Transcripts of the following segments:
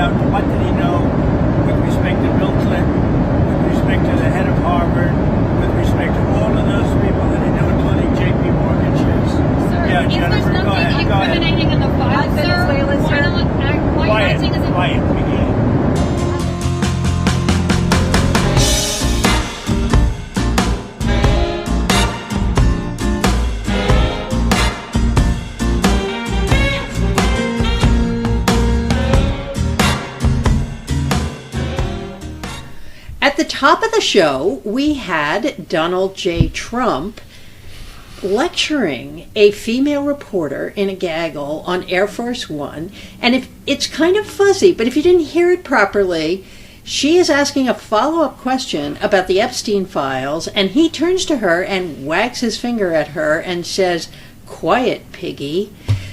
out what did he know with respect to Bill Clinton, with respect to the head of Harvard, with respect to all of those people that he knew, including J.P. Morgan Chase. Sir, Yeah, if Jennifer, there's go ahead. nothing incriminating in the file, sir, why are you acting as if... Quiet, Piggy. At the top of the show, we had Donald J. Trump lecturing a female reporter in a gaggle on Air Force One. And if it's kind of fuzzy, but if you didn't hear it properly, she is asking a follow-up question about the Epstein Files, and he turns to her and wags his finger at her and says, "Quiet, Piggy."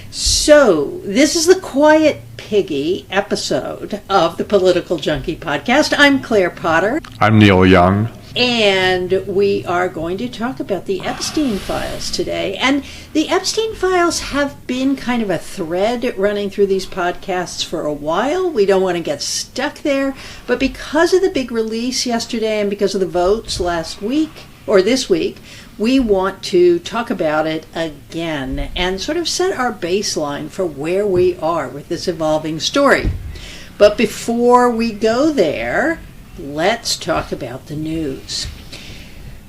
So, this is the Quiet Piggy episode of the Political Junkie podcast. I'm Claire Potter. I'm Neil Young. And we are going to talk about the Epstein Files today. And the Epstein Files have been kind of a thread running through these podcasts for a while. We don't want to get stuck there. But because of the big release yesterday and because of the votes last week, or this week, we want to talk about it again and sort of set our baseline for where we are with this evolving story. But before we go there, let's talk about the news.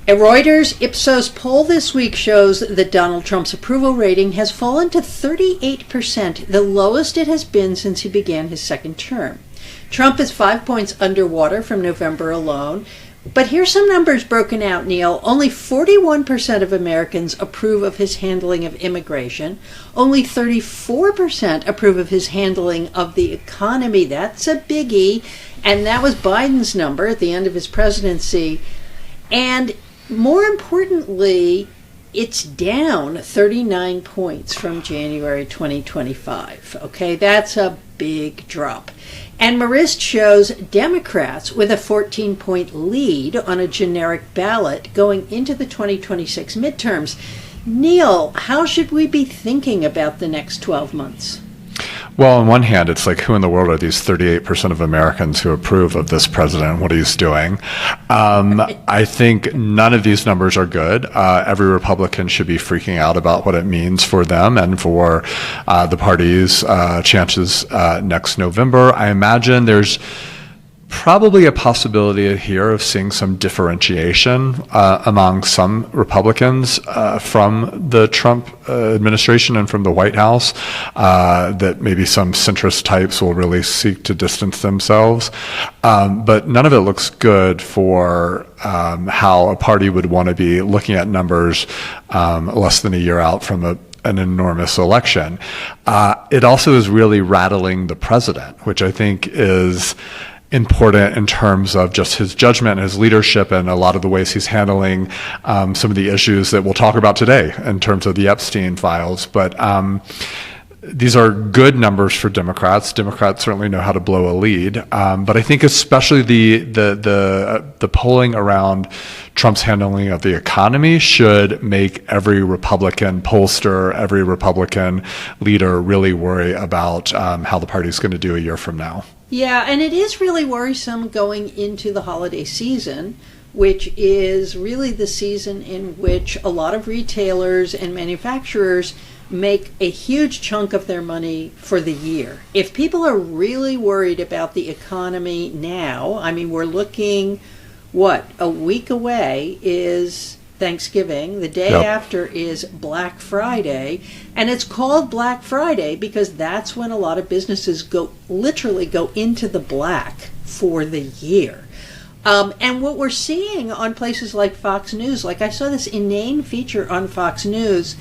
A Reuters Ipsos poll this week shows that Donald Trump's approval rating has fallen to 38%, the lowest it has been since he began his second term. Trump is 5 points underwater from November alone. But here's some numbers broken out, Neil. Only 41% of Americans approve of his handling of immigration. Only 34% approve of his handling of the economy. That's a biggie. And that was Biden's number at the end of his presidency. And more importantly, it's down 39 points from January 2025. Okay, that's a big drop. And Marist shows Democrats with a 14-point lead on a generic ballot going into the 2026 midterms. Neil, how should we be thinking about the next 12 months? Well, on one hand, it's like, who in the world are these 38% of Americans who approve of this president, what he's doing? I think none of these numbers are good. Every Republican should be freaking out about what it means for them and for the party's chances next November. I imagine there's probably a possibility here of seeing some differentiation among some Republicans from the Trump administration and from the White House, that maybe some centrist types will really seek to distance themselves. But none of it looks good for how a party would want to be looking at numbers less than a year out from an enormous election. It also is really rattling the president, which I think is important in terms of just his judgment and his leadership and a lot of the ways he's handling some of the issues that we'll talk about today in terms of the Epstein Files. But these are good numbers for Democrats. Democrats certainly know how to blow a lead. But I think especially the polling around Trump's handling of the economy should make every Republican pollster, every Republican leader really worry about how the party's going to do a year from now. Yeah, and it is really worrisome going into the holiday season, which is really the season in which a lot of retailers and manufacturers make a huge chunk of their money for the year. If people are really worried about the economy now, I mean, we're looking, a week away is Thanksgiving. The day after is Black Friday, and it's called Black Friday because that's when a lot of businesses literally go into the black for the year. And what we're seeing on places like Fox News, like I saw this inane feature on Fox News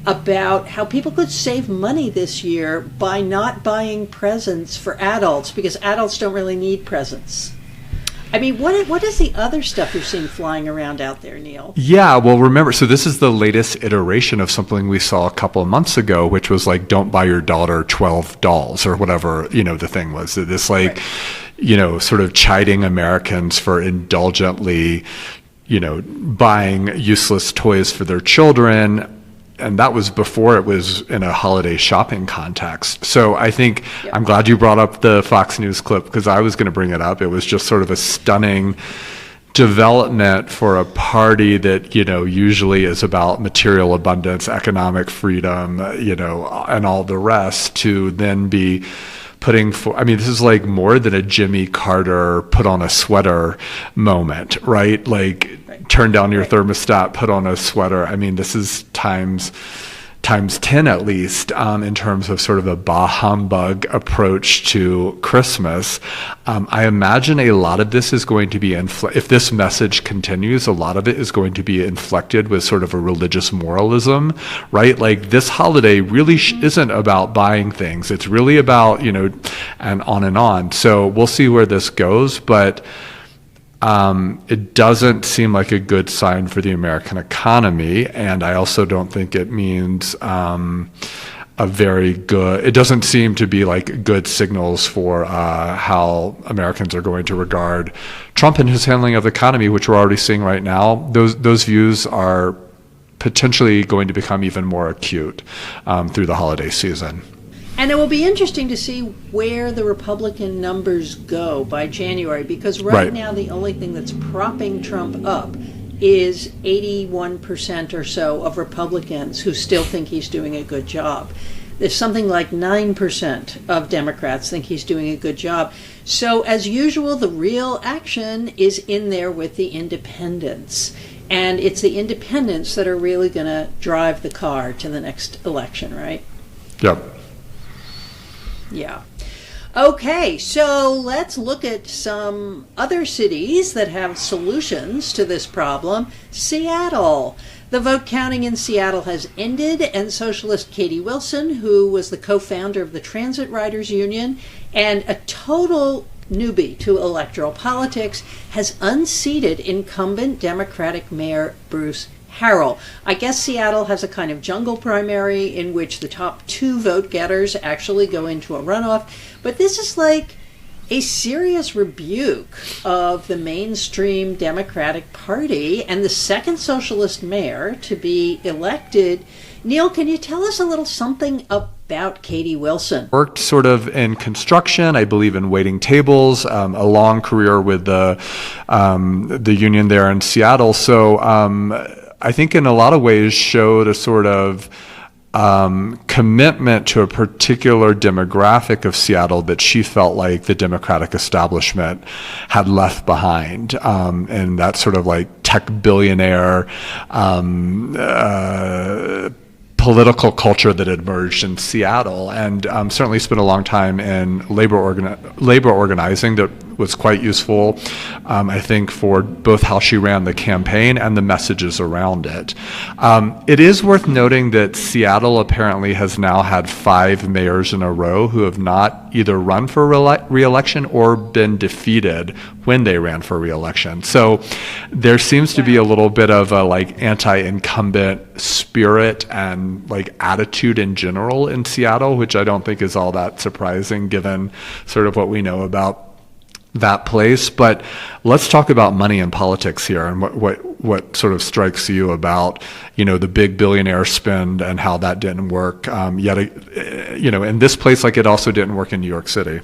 about how people could save money this year by not buying presents for adults because adults don't really need presents. I mean, what is the other stuff you're seeing flying around out there, Neil? Yeah, well, remember, so this is the latest iteration of something we saw a couple of months ago, which was like, don't buy your daughter 12 dolls or whatever, the thing was. This sort of chiding Americans for indulgently, buying useless toys for their children. that was before it was in a holiday shopping context. So I think I'm glad you brought up the Fox News clip, because I was going to bring it up. It was just sort of a stunning development for a party that, usually is about material abundance, economic freedom, and all the rest, to then be putting for, this is like more than a Jimmy Carter put on a sweater moment, right? Like, turn down your thermostat, put on a sweater. This is times 10 at least, in terms of sort of a bah humbug approach to Christmas. I imagine a lot of this is going to be, if this message continues, a lot of it is going to be inflected with sort of a religious moralism, right? Like, this holiday really isn't about buying things. It's really about, and on and on. So we'll see where this goes, but it doesn't seem like a good sign for the American economy, and I also don't think it means it doesn't seem to be like good signals for how Americans are going to regard Trump and his handling of the economy, which we're already seeing right now. Those views are potentially going to become even more acute through the holiday season. And it will be interesting to see where the Republican numbers go by January, because right now the only thing that's propping Trump up is 81% or so of Republicans who still think he's doing a good job. There's something like 9% of Democrats think he's doing a good job. So as usual, the real action is in there with the independents. And it's the independents that are really going to drive the car to the next election, right? Yep. Yeah. Okay, so let's look at some other cities that have solutions to this problem. Seattle. The vote counting in Seattle has ended, and socialist Katie Wilson, who was the co-founder of the Transit Riders Union and a total newbie to electoral politics, has unseated incumbent Democratic Mayor Bruce Harrell. I guess Seattle has a kind of jungle primary in which the top 2 vote getters actually go into a runoff, but this is like a serious rebuke of the mainstream Democratic Party and the second socialist mayor to be elected. Neil, can you tell us a little something about Katie Wilson? Worked sort of in construction, I believe in waiting tables, a long career with the union there in Seattle. So I think in a lot of ways showed a sort of commitment to a particular demographic of Seattle that she felt like the Democratic establishment had left behind, and that sort of like tech billionaire political culture that had emerged in Seattle, and certainly spent a long time in labor organizing that was quite useful, I think, for both how she ran the campaign and the messages around it. It is worth noting that Seattle apparently has now had 5 mayors in a row who have not either run for re-election or been defeated when they ran for re-election. So there seems to be a little bit of a like anti-incumbent spirit and like attitude in general in Seattle, which I don't think is all that surprising given sort of what we know about that place. But let's talk about money and politics here, and what sort of strikes you about, the big billionaire spend and how that didn't work yet, in this place like it also didn't work in New York City.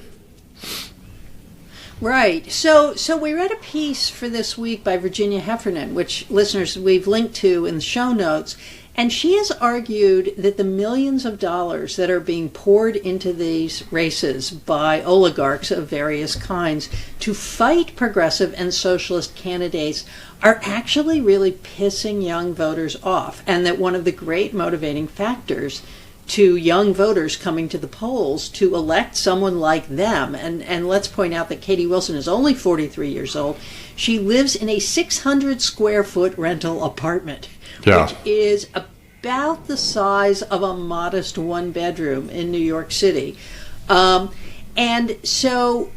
Right. So we read a piece for this week by Virginia Heffernan, which listeners we've linked to in the show notes. And she has argued that the millions of dollars that are being poured into these races by oligarchs of various kinds to fight progressive and socialist candidates are actually really pissing young voters off, and that one of the great motivating factors to young voters coming to the polls to elect someone like them. And let's point out that Katie Wilson is only 43 years old. She lives in a 600 square foot rental apartment, which is about the size of a modest 1-bedroom in New York City. And so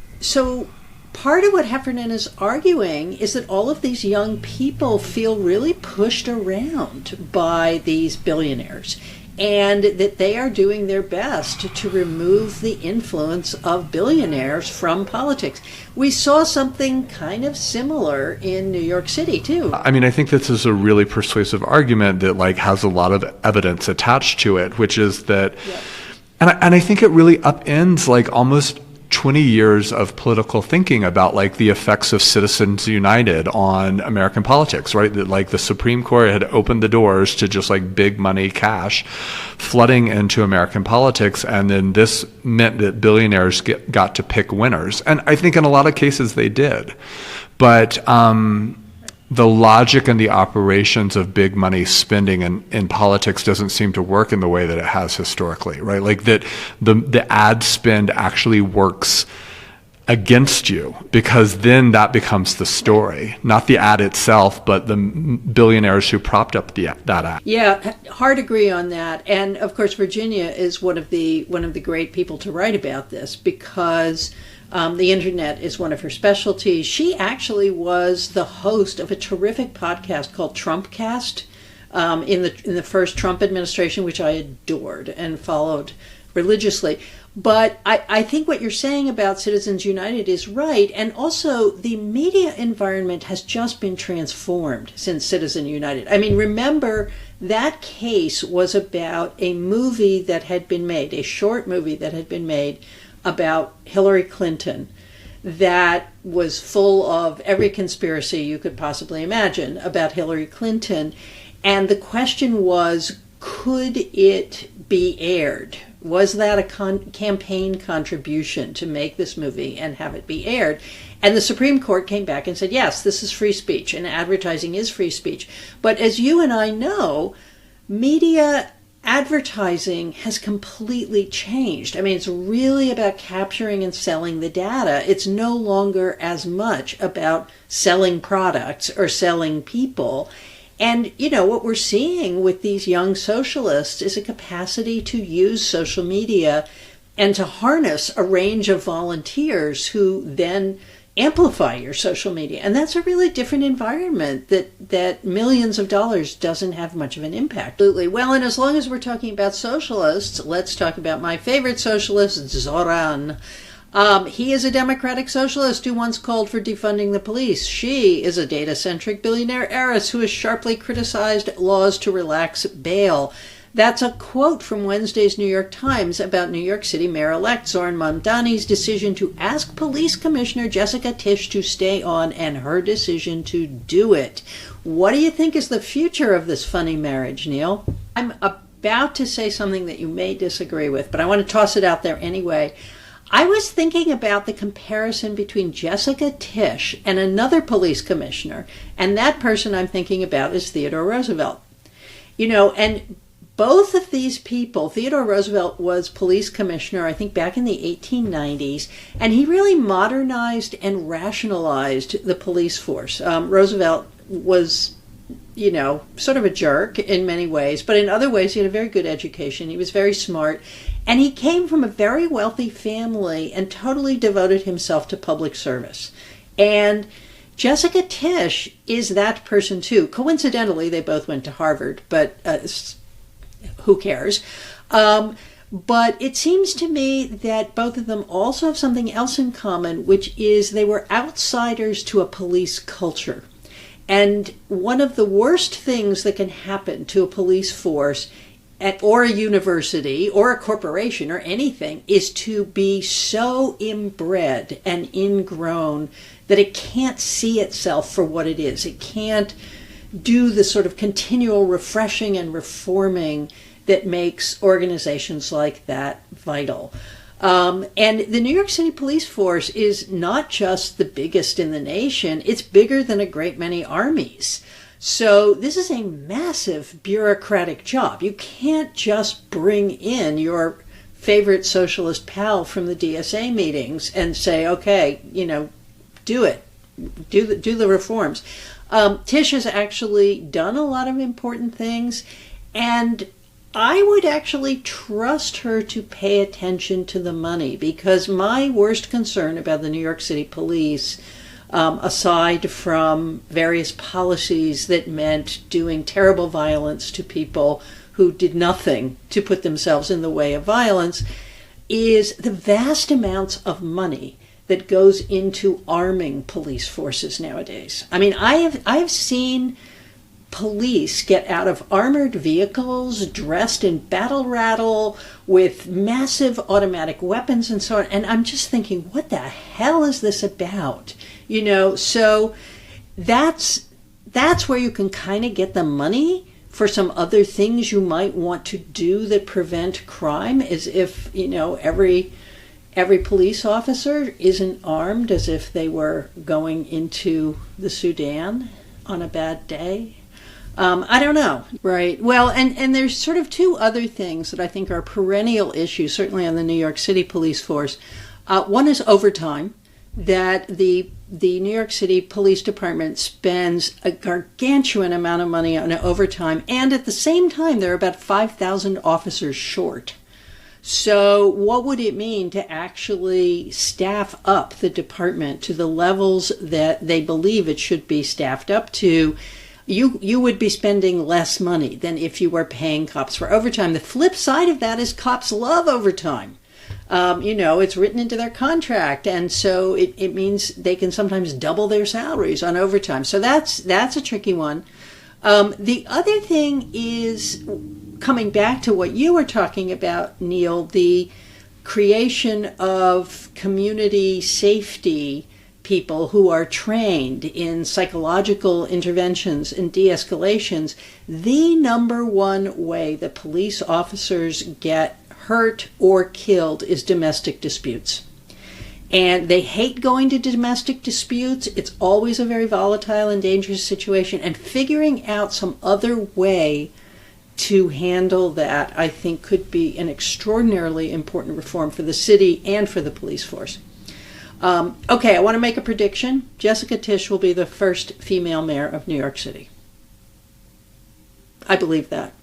part of what Heffernan is arguing is that all of these young people feel really pushed around by these billionaires. and that they are doing their best to remove the influence of billionaires from politics. We saw something kind of similar in New York City, too. I mean, I think this is a really persuasive argument that like has a lot of evidence attached to it, which is that, and I think it really upends like almost 20 years of political thinking about like the effects of Citizens United on American politics, right? That like the Supreme Court had opened the doors to just like big money cash flooding into American politics. And then this meant that billionaires got to pick winners. And I think in a lot of cases they did. But the logic and the operations of big money spending in politics doesn't seem to work in the way that it has historically, right? Like that the ad spend actually works against you, because then that becomes the story, not the ad itself, but the billionaires who propped up that ad. Yeah, hard agree on that. And of course, Virginia is one of the great people to write about this, because the internet is one of her specialties. She actually was the host of a terrific podcast called Trumpcast in the first Trump administration, which I adored and followed religiously. But I think what you're saying about Citizens United is right. And also, the media environment has just been transformed since Citizens United. I mean, remember, that case was about a movie that had been made, a short movie that had been made about Hillary Clinton that was full of every conspiracy you could possibly imagine about Hillary Clinton. And the question was, could it be aired? Was that a campaign contribution to make this movie and have it be aired? And the Supreme Court came back and said, yes, this is free speech, and advertising is free speech. But as you and I know, media advertising has completely changed. I mean, it's really about capturing and selling the data. It's no longer as much about selling products or selling people. And, you know, what we're seeing with these young socialists is a capacity to use social media and to harness a range of volunteers who then amplify your social media. And that's a really different environment that millions of dollars doesn't have much of an impact. Absolutely. Well, and as long as we're talking about socialists, let's talk about my favorite socialist, Zoran. He is a democratic socialist who once called for defunding the police. She is a data-centric billionaire heiress who has sharply criticized laws to relax bail. That's a quote from Wednesday's New York Times about New York City Mayor-elect Zoran Mamdani's decision to ask Police Commissioner Jessica Tisch to stay on, and her decision to do it. What do you think is the future of this funny marriage, Neil? I'm about to say something that you may disagree with, but I want to toss it out there anyway. I was thinking about the comparison between Jessica Tisch and another police commissioner, and that person I'm thinking about is Theodore Roosevelt. You know, and both of these people, Theodore Roosevelt was police commissioner, I think, back in the 1890s, and he really modernized and rationalized the police force. Roosevelt was, you know, sort of a jerk in many ways, but in other ways he had a very good education. He was very smart, and he came from a very wealthy family and totally devoted himself to public service. And Jessica Tisch is that person too. Coincidentally, they both went to Harvard, but who cares? But it seems to me that both of them also have something else in common, which is they were outsiders to a police culture. And one of the worst things that can happen to a police force or a university or a corporation or anything is to be so inbred and ingrown that it can't see itself for what it is. It can't do the sort of continual refreshing and reforming that makes organizations like that vital. And the New York City police force is not just the biggest in the nation, it's bigger than a great many armies. So this is a massive bureaucratic job. You can't just bring in your favorite socialist pal from the DSA meetings and say, okay, you know, do it. Do the reforms. Tisch has actually done a lot of important things, and I would actually trust her to pay attention to the money, because my worst concern about the New York City police, aside from various policies that meant doing terrible violence to people who did nothing to put themselves in the way of violence, is the vast amounts of money that goes into arming police forces nowadays. I mean, I've seen police get out of armored vehicles, dressed in battle rattle, with massive automatic weapons and so on. And I'm just thinking, what the hell is this about? You know, so that's where you can kind of get the money for some other things you might want to do that prevent crime, as if, you know, every police officer isn't armed as if they were going into the Sudan on a bad day. I don't know. Right. Well, and there's sort of two other things that I think are perennial issues, certainly on the New York City police force. One is overtime, that the New York City Police Department spends a gargantuan amount of money on overtime, and at the same time, they're about 5,000 officers short. So what would it mean to actually staff up the department to the levels that they believe it should be staffed up to? You would be spending less money than if you were paying cops for overtime. The flip side of that is cops love overtime. You know, it's written into their contract, and so it means they can sometimes double their salaries on overtime. So that's a tricky one. The other thing is, coming back to what you were talking about, Neil, the creation of community safety people who are trained in psychological interventions and de-escalations. The number one way that police officers get hurt or killed is domestic disputes. And they hate going to domestic disputes. It's always a very volatile and dangerous situation. And figuring out some other way to handle that, I think, could be an extraordinarily important reform for the city and for the police force. Okay, I want to make a prediction. Jessica Tisch will be the first female mayor of New York City. I believe that.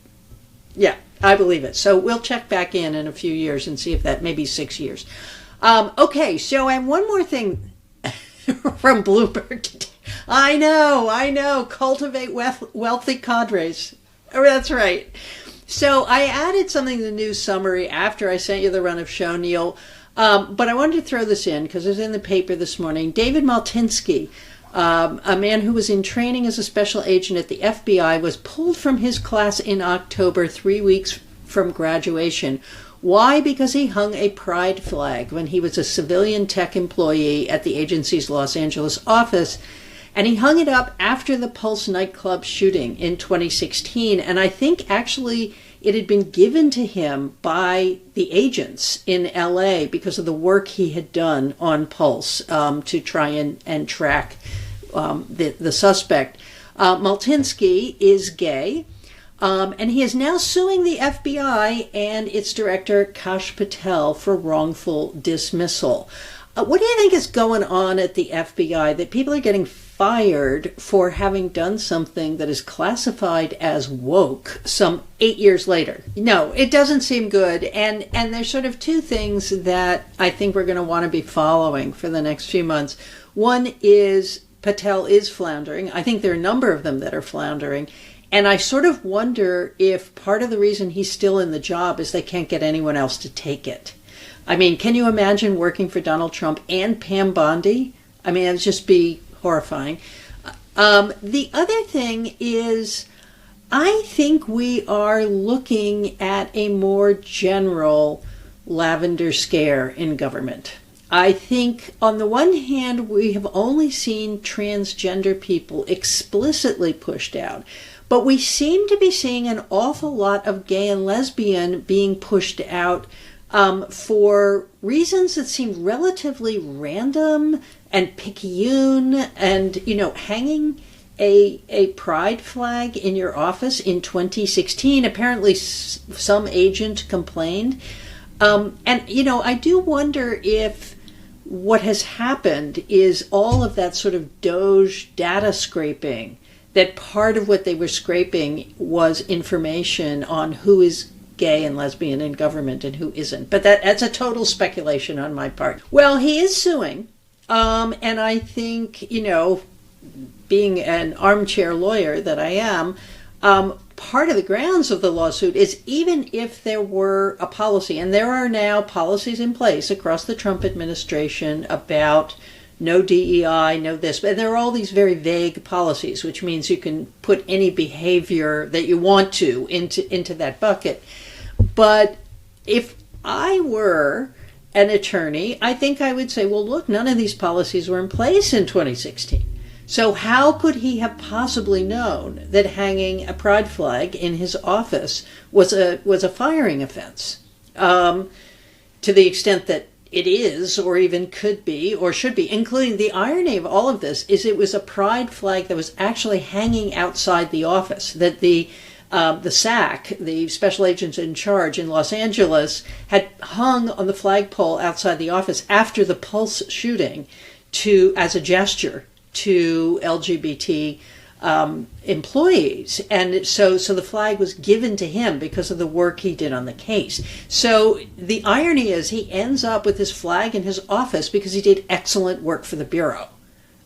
Yeah, I believe it. So we'll check back in a few years and see if that, maybe 6 years. Okay, so I have one more thing from Bloomberg. I know. Cultivate wealthy cadres. Oh, that's right. So I added something to the news summary after I sent you the run of show, Neil. But I wanted to throw this in because it was in the paper this morning. David Maltinsky, a man who was in training as a special agent at the FBI, was pulled from his class in October, 3 weeks from graduation. Why? Because he hung a pride flag when he was a civilian tech employee at the agency's Los Angeles office. And he hung it up after the Pulse nightclub shooting in 2016. And I think actually it had been given to him by the agents in LA because of the work he had done on Pulse to try and track the suspect. Maltinsky is gay, and he is now suing the FBI and its director, Kash Patel, for wrongful dismissal. What do you think is going on at the FBI that people are getting fired for having done something that is classified as woke some 8 years later? No, it doesn't seem good. And there's sort of two things that I think we're going to want to be following for the next few months. One is Patel is floundering. I think there are a number of them that are floundering. And I sort of wonder if part of the reason he's still in the job is they can't get anyone else to take it. I mean, can you imagine working for Donald Trump and Pam Bondi? I mean, it'd just be horrifying. The other thing is, I think we are looking at a more general lavender scare in government. I think on the one hand, we have only seen transgender people explicitly pushed out, but we seem to be seeing an awful lot of gay and lesbian being pushed out for reasons that seem relatively random and picayune, and, you know, hanging a pride flag in your office in 2016. Apparently some agent complained. And, you know, I do wonder if what has happened is all of that sort of Doge data scraping, that part of what they were scraping was information on who is gay and lesbian in government and who isn't. But that's a total speculation on my part. Well, he is suing. And I think, you know, being an armchair lawyer that I am, part of the grounds of the lawsuit is even if there were a policy, and there are now policies in place across the Trump administration about no DEI, no this, but there are all these very vague policies, which means you can put any behavior that you want to into that bucket. But if I were an attorney, I think I would say, well, look, none of these policies were in place in 2016. So how could he have possibly known that hanging a pride flag in his office was a firing offense? To the extent that it is, or even could be, or should be, including the irony of all of this is it was a pride flag that was actually hanging outside the office, that the SAC, the special agents in charge in Los Angeles, had hung on the flagpole outside the office after the Pulse shooting as a gesture to LGBT employees. And so the flag was given to him because of the work he did on the case. So the irony is he ends up with this flag in his office because he did excellent work for the Bureau.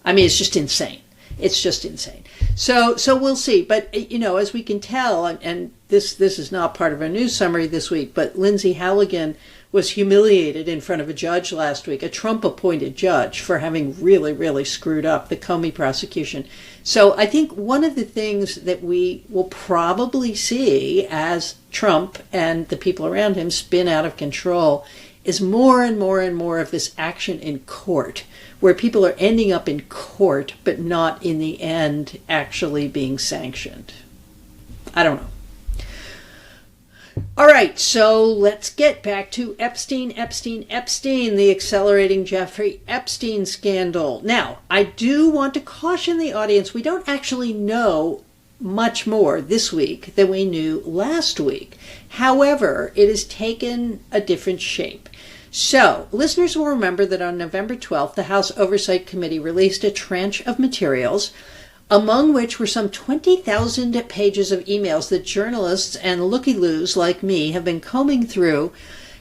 I mean, it's just insane. It's just insane. So we'll see. But, as we can tell, and this is not part of our news summary this week, but Lindsay Halligan was humiliated in front of a judge last week, a Trump-appointed judge, for having really, really screwed up the Comey prosecution. So I think one of the things that we will probably see as Trump and the people around him spin out of control is more and more and more of this action in court, where people are ending up in court but not in the end actually being sanctioned. I don't know. All right, so let's get back to Epstein, the accelerating Jeffrey Epstein scandal. Now, I do want to caution the audience, we don't actually know much more this week than we knew last week. However, it has taken a different shape. So, listeners will remember that on November 12th, the House Oversight Committee released a tranche of materials, among which were some 20,000 pages of emails that journalists and looky-loos like me have been combing through.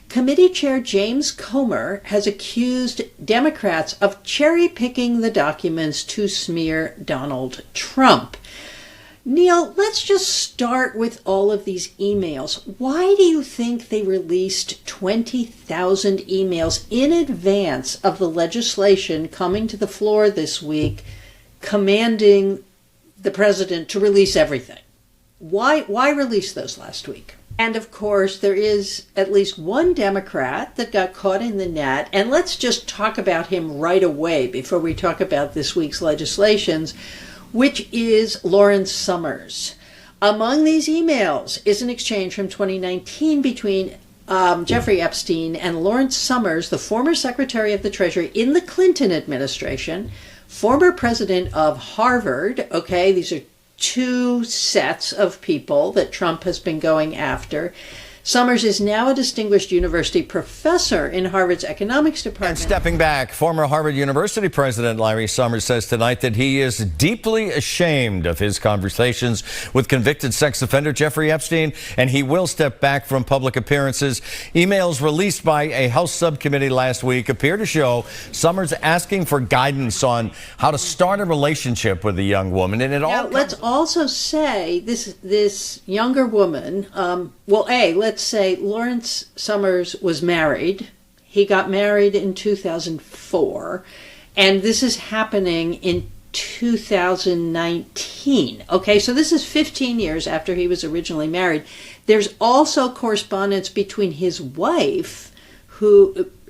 Committee Chair James Comer has accused Democrats of cherry-picking the documents to smear Donald Trump. Neil, let's just start with all of these emails. Why do you think they released 20,000 emails in advance of the legislation coming to the floor this week commanding the president to release everything? Why release those last week? And of course, there is at least one Democrat that got caught in the net, and let's just talk about him right away before we talk about this week's legislations, which is Lawrence Summers. Among these emails is an exchange from 2019 between Jeffrey Epstein and Lawrence Summers, the former Secretary of the Treasury in the Clinton administration, former president of Harvard. Okay, these are two sets of people that Trump has been going after. Summers is now a distinguished university professor in Harvard's economics department. And stepping back, former Harvard University president Larry Summers says tonight that he is deeply ashamed of his conversations with convicted sex offender Jeffrey Epstein, and he will step back from public appearances. Emails released by a House subcommittee last week appear to show Summers asking for guidance on how to start a relationship with a young woman. And let's also say this younger woman, let's say Lawrence Summers was married. He got married in 2004, and this is happening in 2019. Okay, so this is 15 years after he was originally married. There's also correspondence between his wife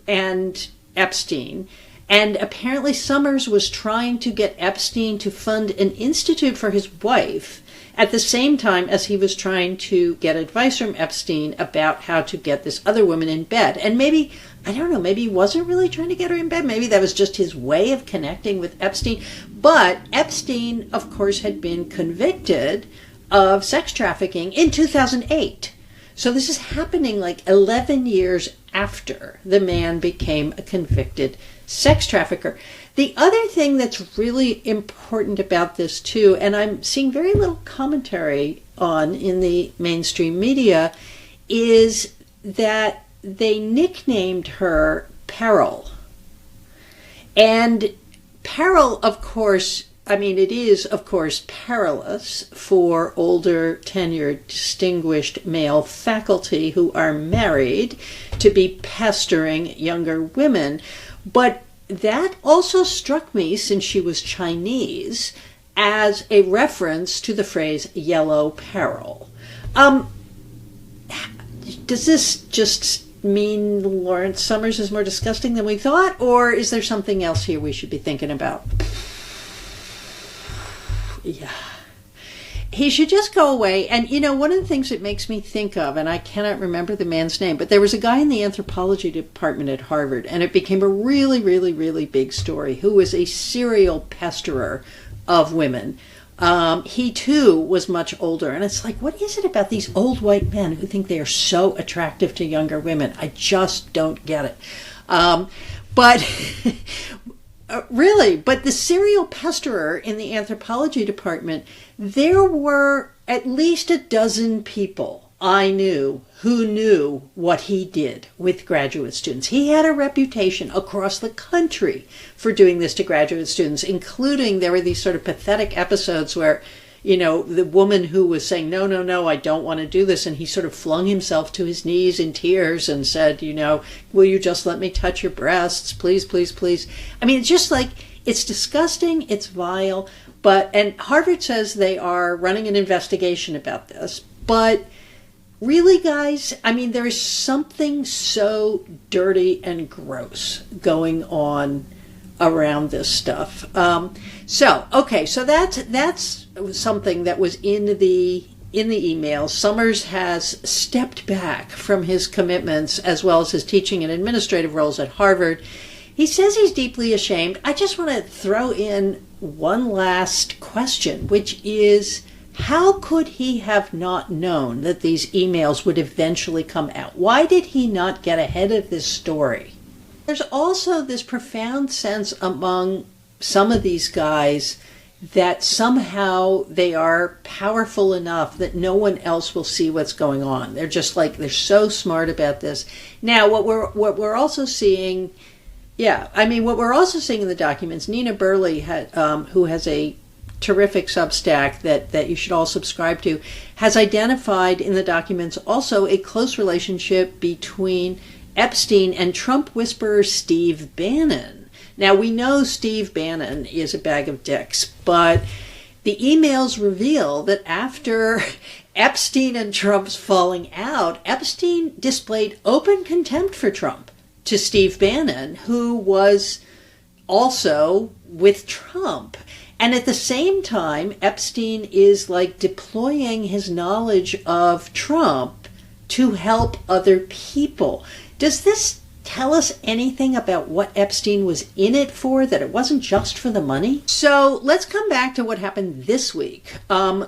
and Epstein, and apparently Summers was trying to get Epstein to fund an institute for his wife at the same time as he was trying to get advice from Epstein about how to get this other woman in bed. And maybe, I don't know, maybe he wasn't really trying to get her in bed. Maybe that was just his way of connecting with Epstein. But Epstein, of course, had been convicted of sex trafficking in 2008. So this is happening like 11 years after the man became a convicted sex trafficker. The other thing that's really important about this too, and I'm seeing very little commentary on in the mainstream media, is that they nicknamed her Peril. And Peril, of course, I mean, it is, of course, perilous for older, tenured, distinguished male faculty who are married to be pestering younger women. But that also struck me, since she was Chinese, as a reference to the phrase yellow peril. Does this just mean Lawrence Summers is more disgusting than we thought, or is there something else here we should be thinking about? Yeah. He should just go away. And, one of the things it makes me think of, and I cannot remember the man's name, but there was a guy in the anthropology department at Harvard, and it became a really, really, really big story, who was a serial pesterer of women. He, too, was much older. And it's like, what is it about these old white men who think they are so attractive to younger women? I just don't get it. But really, but the serial pesterer in the anthropology department, there were at least a dozen people I knew who knew what he did with graduate students. He had a reputation across the country for doing this to graduate students, including there were these sort of pathetic episodes where, the woman who was saying, no, I don't want to do this. And he sort of flung himself to his knees in tears and said, will you just let me touch your breasts? Please, please, please. I mean, it's just like, it's disgusting. It's vile. And Harvard says they are running an investigation about this. But really, guys, I mean, there is something so dirty and gross going on around this stuff. So that's something that was in the email. Summers has stepped back from his commitments as well as his teaching and administrative roles at Harvard. He says he's deeply ashamed. I just want to throw in one last question, which is, how could he have not known that these emails would eventually come out? Why did he not get ahead of this story? There's also this profound sense among some of these guys that somehow they are powerful enough that no one else will see what's going on. They're just like, they're so smart about this. Now, what we're also seeing, what we're also seeing in the documents, Nina Burley, who has a terrific Substack that you should all subscribe to, has identified in the documents also a close relationship between Epstein and Trump whisperer Steve Bannon. Now, we know Steve Bannon is a bag of dicks, but the emails reveal that after Epstein and Trump's falling out, Epstein displayed open contempt for Trump to Steve Bannon, who was also with Trump. And at the same time, Epstein is like deploying his knowledge of Trump to help other people. Does this tell us anything about what Epstein was in it for, that it wasn't just for the money? So let's come back to what happened this week,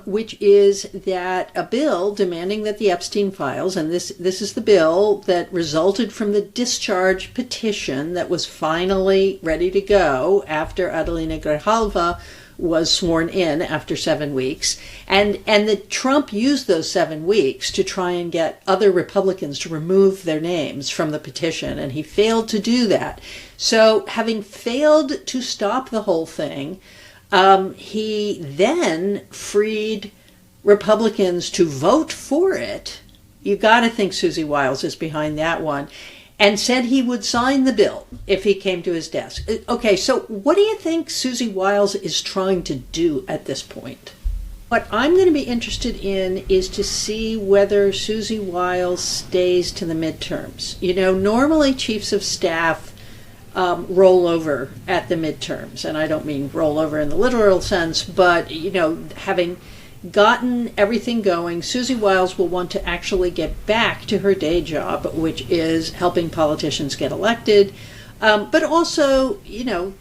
which is that a bill demanding that the Epstein Files, and this is the bill that resulted from the discharge petition that was finally ready to go after Adelina Grijalva was sworn in after 7 weeks, and that Trump used those 7 weeks to try and get other Republicans to remove their names from the petition, and he failed to do that. So having failed to stop the whole thing, he then freed Republicans to vote for it. You got to think Susie Wiles is behind that one. And said he would sign the bill if he came to his desk. Okay, so what do you think Susie Wiles is trying to do at this point? What I'm going to be interested in is to see whether Susie Wiles stays to the midterms. Normally chiefs of staff roll over at the midterms. And I don't mean roll over in the literal sense, but, having gotten everything going, Susie Wiles will want to actually get back to her day job, which is helping politicians get elected. But also,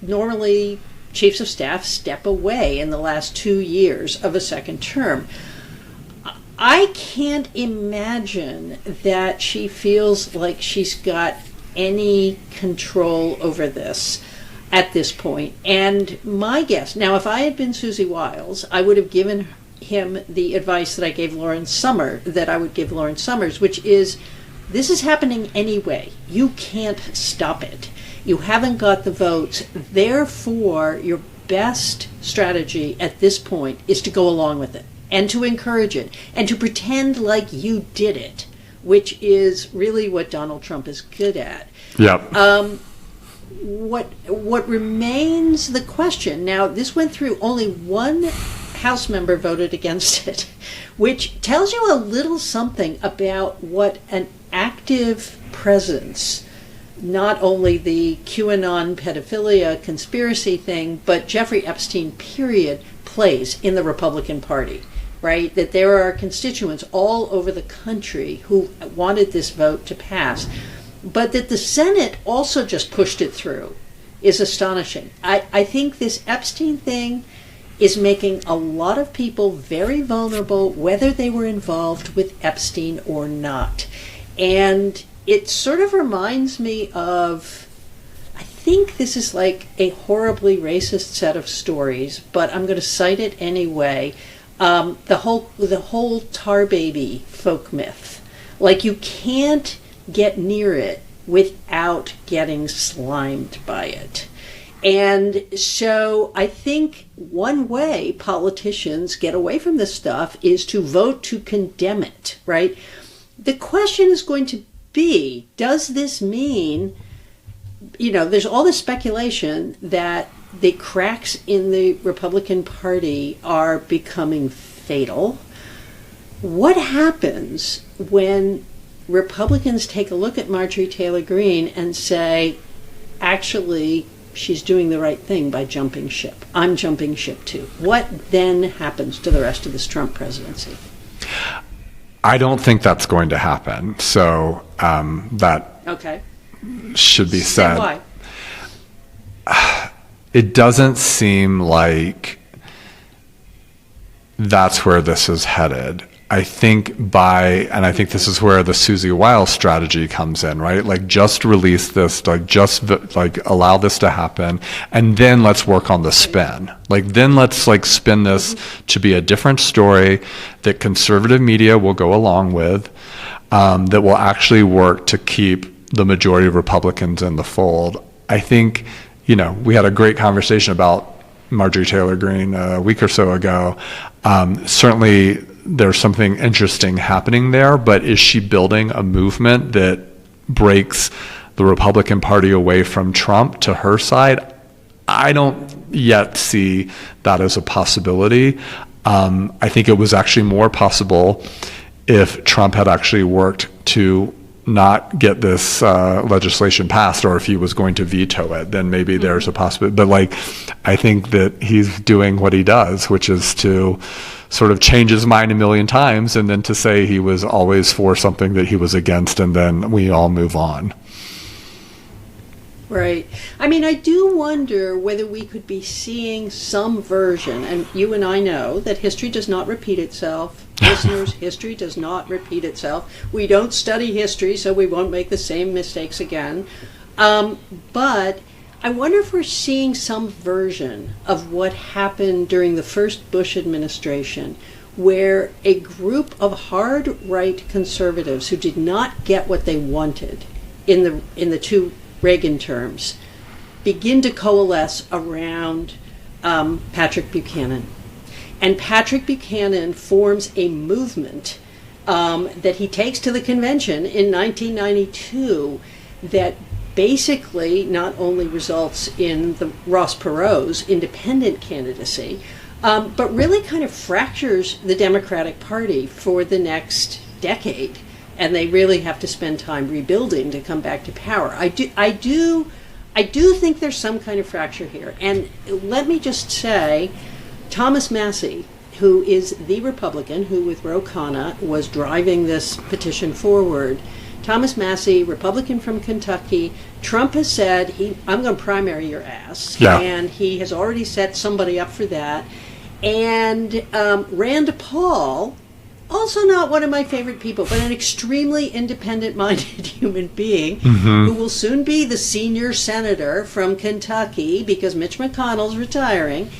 normally chiefs of staff step away in the last 2 years of a second term. I can't imagine that she feels like she's got any control over this at this point. And my guess, now if I had been Susie Wiles, I would have given him the advice that I gave Lawrence Summers, which is, this is happening anyway. You can't stop it. You haven't got the votes. Therefore, you're best strategy at this point is to go along with it and to encourage it and to pretend like you did it, which is really what Donald Trump is good at. Yep. What remains the question, now this went through, only one House member voted against it, which tells you a little something about what an active presence, not only the QAnon pedophilia conspiracy thing, but Jeffrey Epstein, period, plays in the Republican Party, right? That there are constituents all over the country who wanted this vote to pass. But that the Senate also just pushed it through is astonishing. I think this Epstein thing is making a lot of people very vulnerable, whether they were involved with Epstein or not. And it sort of reminds me of, I think this is like a horribly racist set of stories, but I'm going to cite it anyway. The whole tar baby folk myth. Like, you can't get near it without getting slimed by it. And so I think one way politicians get away from this stuff is to vote to condemn it, right? The question is going to be, does this mean, there's all this speculation that the cracks in the Republican Party are becoming fatal. What happens when Republicans take a look at Marjorie Taylor Greene and say, actually, she's doing the right thing by jumping ship. I'm jumping ship too. What then happens to the rest of this Trump presidency? I don't think that's going to happen. So that should be said. Why? It doesn't seem like that's where this is headed. I think this is where the Susie Wiles strategy comes in, right? Like, just release this, allow this to happen, and then let's work on the spin. Then let's spin this to be a different story that conservative media will go along with, that will actually work to keep the majority of Republicans in the fold. I think, we had a great conversation about Marjorie Taylor Greene a week or so ago. Certainly, there's something interesting happening there, but is she building a movement that breaks the Republican Party away from Trump to her side? I don't yet see that as a possibility. I think it was actually more possible if Trump had actually worked to not get this legislation passed, or if he was going to veto it, then maybe there's a possibility. But I think that he's doing what he does, which is to sort of change his mind a million times and then to say he was always for something that he was against, and then we all move on. Right. I mean, I do wonder whether we could be seeing some version, and you and I know that history does not repeat itself. Listeners, history does not repeat itself. We don't study history, so we won't make the same mistakes again. But I wonder if we're seeing some version of what happened during the first Bush administration, where a group of hard right conservatives who did not get what they wanted in the two Reagan terms begin to coalesce around Patrick Buchanan. And Patrick Buchanan forms a movement that he takes to the convention in 1992 that basically not only results in the Ross Perot's independent candidacy, but really kind of fractures the Democratic Party for the next decade. And they really have to spend time rebuilding to come back to power. I do think there's some kind of fracture here. And let me just say, Thomas Massie, who is the Republican who with Ro Khanna was driving this petition forward, Thomas Massie, Republican from Kentucky, Trump has said, I'm going to primary your ass. Yeah. And he has already set somebody up for that. And Rand Paul, also not one of my favorite people, but an extremely independent-minded human being who will soon be the senior senator from Kentucky because Mitch McConnell's retiring.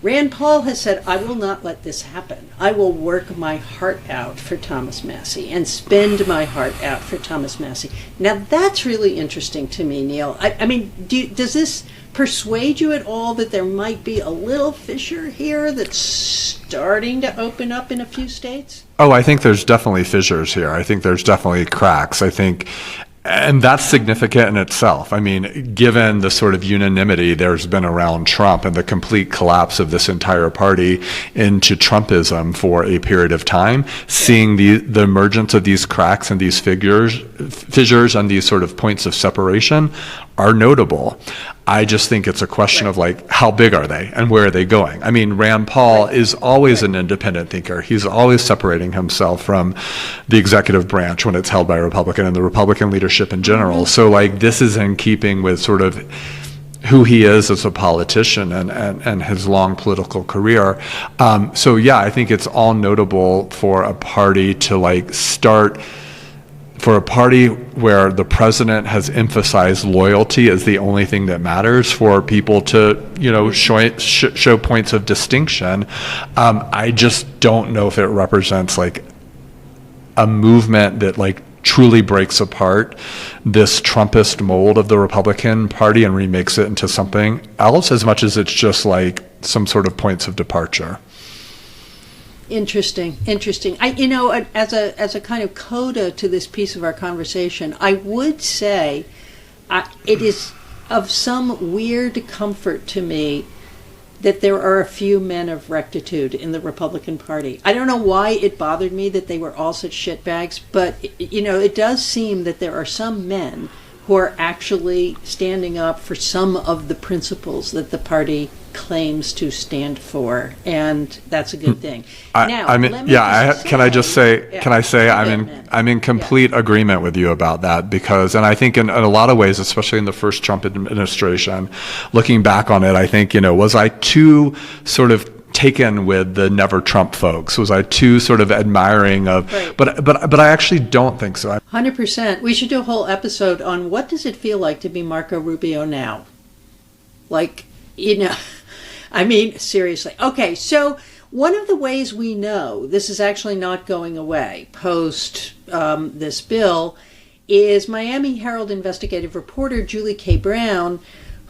Rand Paul has said, I will not let this happen. I will work my heart out for Thomas Massie and spend my heart out for Thomas Massie. Now, that's really interesting to me, Neil. I mean, does this persuade you at all that there might be a little fissure here that's starting to open up in a few states? Oh, I think there's definitely fissures here. I think there's definitely cracks. And that's significant in itself. I mean, given the sort of unanimity there's been around Trump and the complete collapse of this entire party into Trumpism for a period of time, seeing the emergence of these cracks and these fissures and these sort of points of separation are notable. I just think it's a question of like, how big are they and where are they going? I mean, Rand Paul is always an independent thinker. He's always separating himself from the executive branch when it's held by a Republican and the Republican leadership in general. So like, this is in keeping with sort of who he is as a politician and his long political career. So yeah, I think it's all notable for a party to like start, for a party where the president has emphasized loyalty as the only thing that matters, for people to, you know, show points of distinction. I just don't know if it represents like a movement that like truly breaks apart this Trumpist mold of the Republican Party and remakes it into something else, as much as it's just like some sort of points of departure. Interesting. As a kind of coda to this piece of our conversation, I would say it is of some weird comfort to me that there are a few men of rectitude in the Republican Party. I don't know why it bothered me that they were all such shitbags, but it does seem that there are some men who are actually standing up for some of the principles that the party claims to stand for, and that's a good thing. I'm in complete agreement with you about that, because, and I think in a lot of ways, especially in the first Trump administration, looking back on it, I think, was I too sort of taken with the never Trump folks? Was I too sort of admiring of, right. But I actually don't think so. 100%. We should do a whole episode on what does it feel like to be Marco Rubio now? Like, I mean, seriously. Okay, so one of the ways we know this is actually not going away post this bill is Miami Herald investigative reporter Julie K. Brown,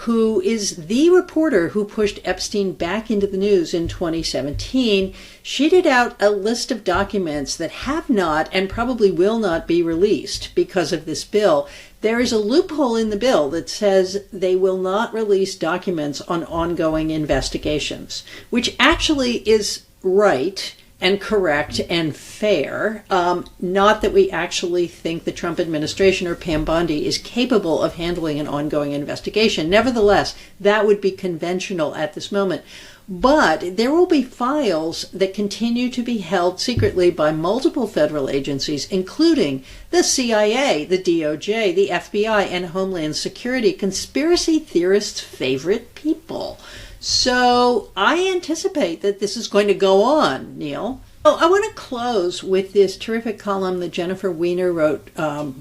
who is the reporter who pushed Epstein back into the news in 2017. She did out a list of documents that have not and probably will not be released because of this bill. There is a loophole in the bill that says they will not release documents on ongoing investigations, which actually is right and correct and fair. Not that we actually think the Trump administration or Pam Bondi is capable of handling an ongoing investigation. Nevertheless, that would be conventional at this moment. But there will be files that continue to be held secretly by multiple federal agencies, including the CIA, the DOJ, the FBI, and Homeland Security, conspiracy theorists' favorite people. So I anticipate that this is going to go on, Neil. Oh, I want to close with this terrific column that Jennifer Weiner wrote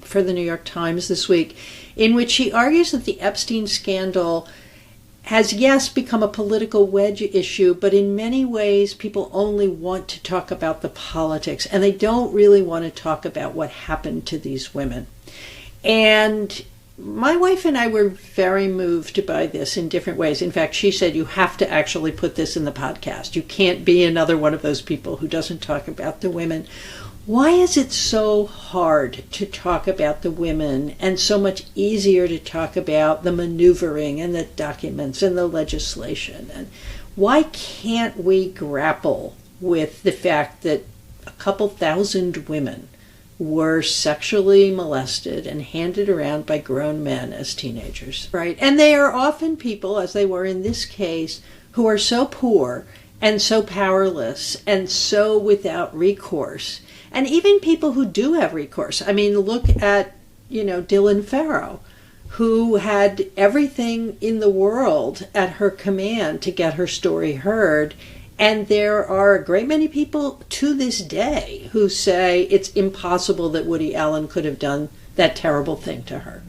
for the New York Times this week, in which she argues that the Epstein scandal has, yes, become a political wedge issue, but in many ways people only want to talk about the politics, and they don't really want to talk about what happened to these women. And my wife and I were very moved by this in different ways. In fact, she said, you have to actually put this in the podcast. You can't be another one of those people who doesn't talk about the women. Why is it so hard to talk about the women and so much easier to talk about the maneuvering and the documents and the legislation? And why can't we grapple with the fact that a couple thousand women were sexually molested and handed around by grown men as teenagers, right? And they are often people, as they were in this case, who are so poor and so powerless and so without recourse. And even people who do have recourse. I mean, look at, Dylan Farrow, who had everything in the world at her command to get her story heard. And there are a great many people to this day who say it's impossible that Woody Allen could have done that terrible thing to her.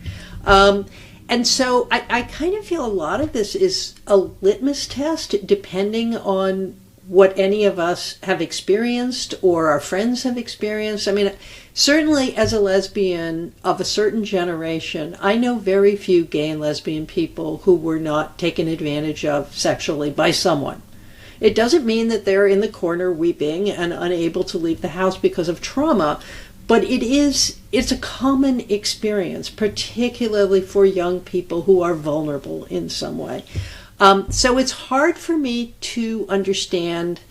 And so I kind of feel a lot of this is a litmus test, depending on what any of us have experienced or our friends have experienced. I mean, certainly as a lesbian of a certain generation, I know very few gay and lesbian people who were not taken advantage of sexually by someone. It doesn't mean that they're in the corner weeping and unable to leave the house because of trauma, but it's a common experience, particularly for young people who are vulnerable in some way. So it's hard for me to understand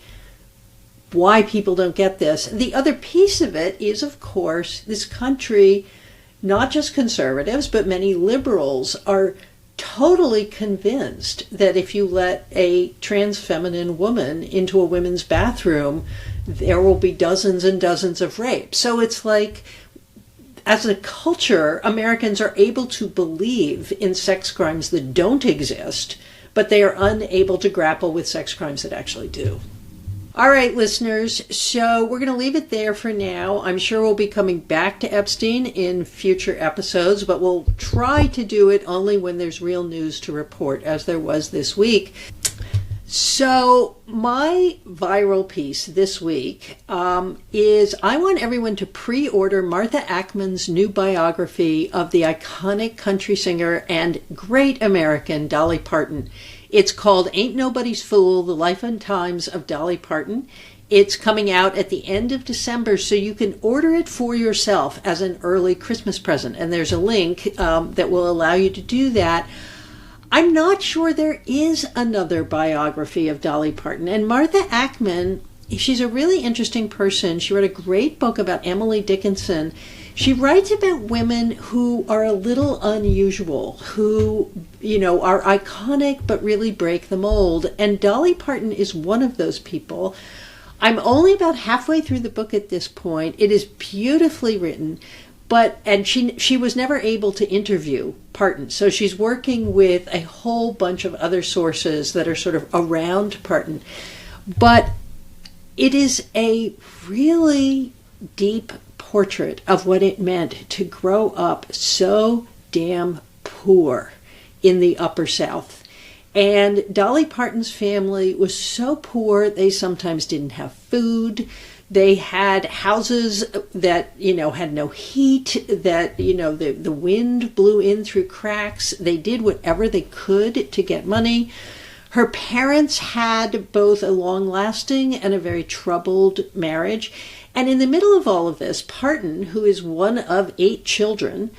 why people don't get this. The other piece of it is, of course, this country, not just conservatives, but many liberals are totally convinced that if you let a trans feminine woman into a women's bathroom, there will be dozens and dozens of rapes. So it's like, as a culture, Americans are able to believe in sex crimes that don't exist, but they are unable to grapple with sex crimes that actually do. All right, listeners, so we're going to leave it there for now. I'm sure we'll be coming back to Epstein in future episodes, but we'll try to do it only when there's real news to report, as there was this week. So my viral piece this week is I want everyone to pre-order Martha Ackman's new biography of the iconic country singer and great American Dolly Parton. It's called Ain't Nobody's Fool, The Life and Times of Dolly Parton. It's coming out at the end of December, so you can order it for yourself as an early Christmas present. And there's a link that will allow you to do that. I'm not sure there is another biography of Dolly Parton. And Martha Ackman, she's a really interesting person. She wrote a great book about Emily Dickinson. She writes about women who are a little unusual, who, are iconic but really break the mold. And Dolly Parton is one of those people. I'm only about halfway through the book at this point. It is beautifully written. And she was never able to interview Parton. So she's working with a whole bunch of other sources that are sort of around Parton. But it is a really deep portrait of what it meant to grow up so damn poor in the Upper South. And Dolly Parton's family was so poor, they sometimes didn't have food. They had houses that, had no heat, that, the wind blew in through cracks. They did whatever they could to get money. Her parents had both a long-lasting and a very troubled marriage. And in the middle of all of this, Parton, who is one of 8 children,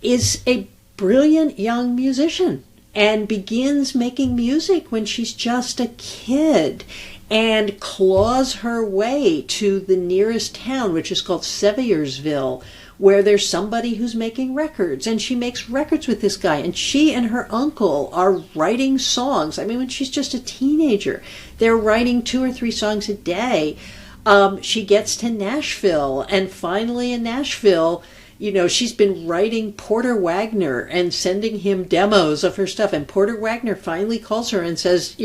is a brilliant young musician and begins making music when she's just a kid, and claws her way to the nearest town, which is called Seviersville, where there's somebody who's making records, and she makes records with this guy, and she and her uncle are writing songs. I mean, when she's just a teenager, they're writing 2 or 3 songs a day. She gets to Nashville, and finally in Nashville, she's been writing Porter Wagner and sending him demos of her stuff, and Porter Wagner finally calls her and says,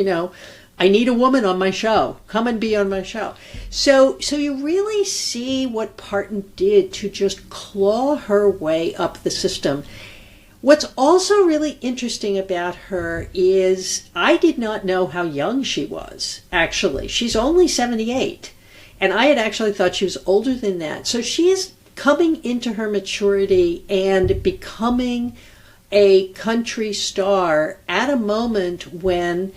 I need a woman on my show. Come and be on my show. So you really see what Parton did to just claw her way up the system. What's also really interesting about her is I did not know how young she was, actually. She's only 78, and I had actually thought she was older than that. So she is coming into her maturity and becoming a country star at a moment when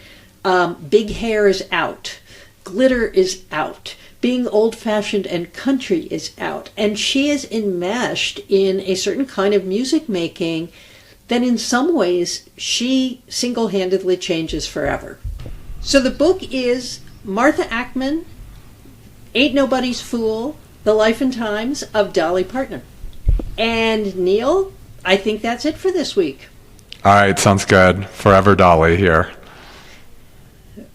big hair is out, glitter is out, being old-fashioned and country is out, and she is enmeshed in a certain kind of music making that in some ways she single-handedly changes forever. So the book is Martha Ackman, Ain't Nobody's Fool, The Life and Times of Dolly Parton. And Neil, I think that's it for this week. All right, sounds good. Forever Dolly here.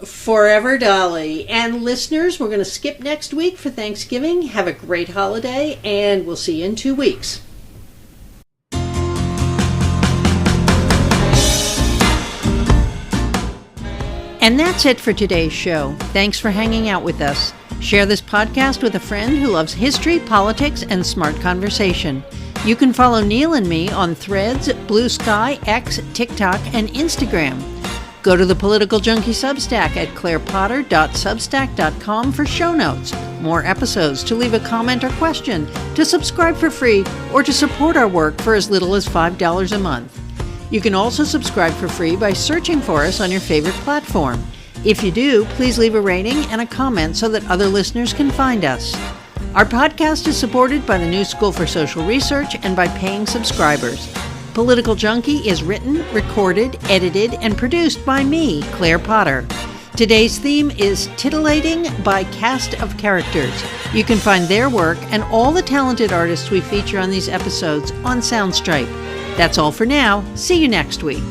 Forever Dolly. And listeners, we're going to skip next week for Thanksgiving. Have a great holiday, and we'll see you in 2 weeks. And that's it for today's show. Thanks for hanging out with us. Share this podcast with a friend who loves history, politics, and smart conversation. You can follow Neil and me on Threads, Blue Sky, X, TikTok, and Instagram. Go to the Political Junkie Substack at clairepotter.substack.com for show notes, more episodes, to leave a comment or question, to subscribe for free, or to support our work for as little as $5 a month. You can also subscribe for free by searching for us on your favorite platform. If you do, please leave a rating and a comment so that other listeners can find us. Our podcast is supported by the New School for Social Research and by paying subscribers. Political Junkie is written, recorded, edited, and produced by me, Claire Potter. Today's theme is Titillating by Cast of Characters. You can find their work and all the talented artists we feature on these episodes on Soundstripe. That's all for now. See you next week.